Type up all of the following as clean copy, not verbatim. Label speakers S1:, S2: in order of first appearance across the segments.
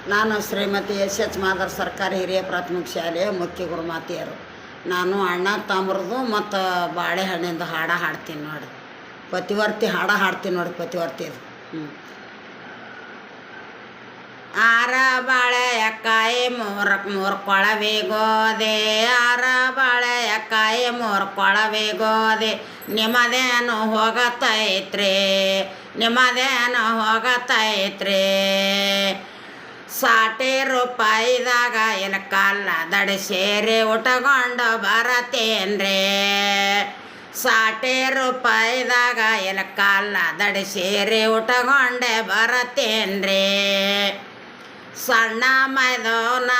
S1: ನಾನು ಶ್ರೀಮತಿ ಎಸ್ ಮಾದರ್ ಸರ್ಕಾರಿ ಹಿರಿಯ ಪ್ರಾಥಮಿಕ ಶಾಲೆಯ ಮುಖ್ಯ ಗುರುಮಾತೆಯರು. ನಾನು ಅಣ್ಣ ತಮ್ಮರದು ಮತ್ತು ಬಾಳೆಹಣ್ಣಿಂದ ಹಾಡು ಹಾಡ್ತೀನಿ ನೋಡಿ. ಪತಿವರ್ತಿ ಹಾಡು ಹಾಡ್ತೀನಿ ನೋಡಿ, ಪತಿವರ್ತಿದು. ಆರ ಬಾಳೆಕಾಯಿ ಮೂರು ಕೊಳವೆ ಗೋದೆ, ಆರ ಬಾಳೆಕಾಯಿ ಮೂರು ಕೊಳವೆ ಗೋದೆ, ನಿಮ್ಮದೇನು ಹೋಗತೈತ್ರಿ, ನಿಮ್ಮದೇನು ಹೋಗತೈತ್ರಿ. ಸಾಟಿ ರೂಪಾಯಿದಾಗ ಇಲಕಲ್ಲ ದಡಿ ಸೇರಿ ಉಟ್ಕೊಂಡು ಬರತೇನ್ರಿ, ಸಾಟಿ ರೂಪಾಯಿದಾಗ ಇಲಕಲ್ಲ ದಡಿ ಸೇರಿ ಉಟ್ಕೊಂಡೆ ಬರತೇನ್ರಿ. ಸಣ್ಣ ಮೈದೋನ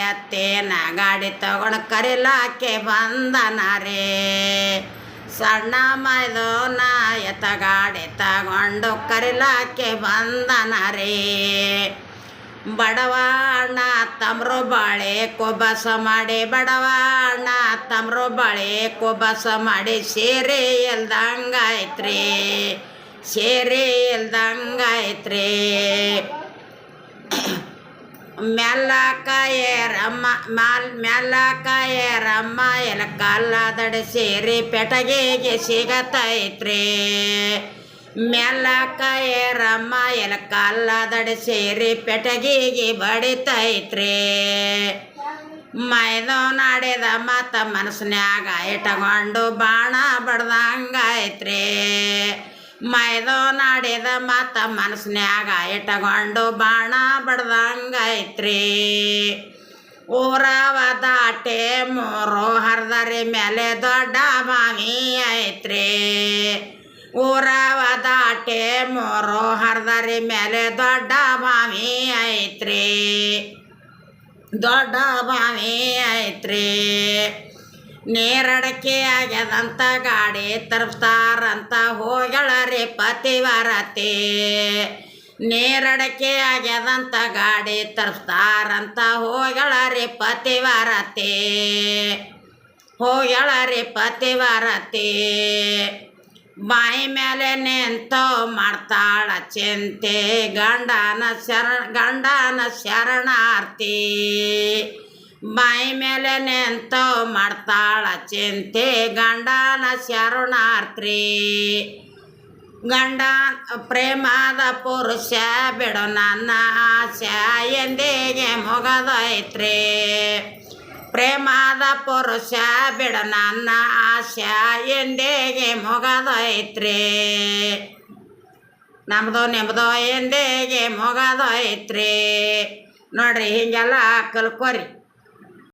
S1: ಎತ್ತೇನ ಗಾಡಿ ತಗೊಂಡು ಕರಿಲಾಕೆ ಬಂದನ ರೀ, ಸಣ್ಣ ಮೈದೋನ ಎತ್ತ ಗಾಡಿ ತಗೊಂಡು ಕರಿಲಾಕೆ ಬಂದನ ರೀ. ಬಡವ ಅಣ್ಣ ತಮ್ರು ಬಾಳೆ ಕೊಬ್ಬಸ ಮಾಡಿ, ಬಡವ ಅಣ್ಣ ತಮ್ರು ಬಾಳೆ ಕೊಬ್ಬಸ ಮಾಡಿ, ಸೇರಿ ಇಲ್ದಂಗಾಯ್ತ್ರಿ, ಸೇರಿ ಇಲ್ದಂಗಾಯ್ತ್ರಿ. ಮೆಲ್ಲಕಾಯರಮ್ಮ ಮೆಲ್ಲಕಾಯರಮ್ಮ ಎಲಕಲ್ಲ ದಡಿ ಸೇರಿ ಪೆಟಗಿಗೆ ಸಿಗತೈತ್ರಿ, ಮೆಲ್ಲಕಾಯರಮ್ಮ ಎಲಕಲ್ಲ ದಡಿ ಸೇರಿ ಪೆಟಗಿಗೆ ಬಡಿತೈತ್ರಿ. ಮೈದೋನಾಡಿದ ಮತ್ತ ಮನಸ್ನ್ಯಾಗ ಇಟ್ಕೊಂಡು ಬಾಣ ಬಡ್ದಂಗಾಯ್ತ್ರಿ, ಮೈದೋನಾಡಿದ ಮತ್ತ ಮನಸ್ನ್ಯಾಗ ಇಟ್ಕೊಂಡು ಬಾಣ ಬಡ್ದಂಗಾಯ್ತ್ರಿ. ಊರವ ದಾಟೆ ಮೂರು ಹರ್ದರಿ ಮೇಲೆ ದೊಡ್ಡ ಬಾವಿ ಐತ್ರಿ, ಊರವ ದಾಟೆ ಮೂರು ಹರ್ದರಿ ಮೇಲೆ ದೊಡ್ಡ ಬಾವಿ ಐತ್ರಿ, ದೊಡ್ಡ ಬಾವಿ ಐತ್ರಿ. ನೀರಡಕೆ ಆಗ್ಯದಂತ ಗಾಡಿ ತರ್ತಾರಂತ ಹೋಗಳರಿ ಪತಿವರತಿ, ನೀರಡಕೆ ಆಗ್ಯದಂತ ಗಾಡಿ ತರ್ತಾರಂತ ಹೋಗಳರಿ ಪತಿವರತಿ, ಹೋಗಳರಿ ಪತಿವರತಿ. ಬಾಯಿ ಮೇಲೆ ನಿಂತು ಮಾಡ್ತಾಳ ಚಿಂತೆ ಗಂಡನ ಶರಣಾರ್ಥಿ, ಬಾಯಿ ಮೇಲೆ ನಿಂತು ಮಾಡ್ತಾಳ ಚಿಂತೆ ಗಂಡನ ಶರಣಾರ್ಥಿ. ಗಂಡ ಪ್ರೇಮದ ಪುರುಷ ಬಿಡು ನನ್ನ ಆಸೆ ಎಂದಿಗೆ ಮುಗದೈತ್ರಿ, ಪ್ರೇಮದ ಪುರುಷ ಬಿಡು ನನ್ನ ಆಸೆ ಎಂದಿಗೆ ಮುಗದೈತ್ರಿ, ನಮ್ದು ನಿಮ್ದು ಎಂದಿಗೆ ಮುಗದೈತ್ರಿ. ನೋಡ್ರಿ ಹಿಂಗೆಲ್ಲ ಕಲ್ಕೋರಿ.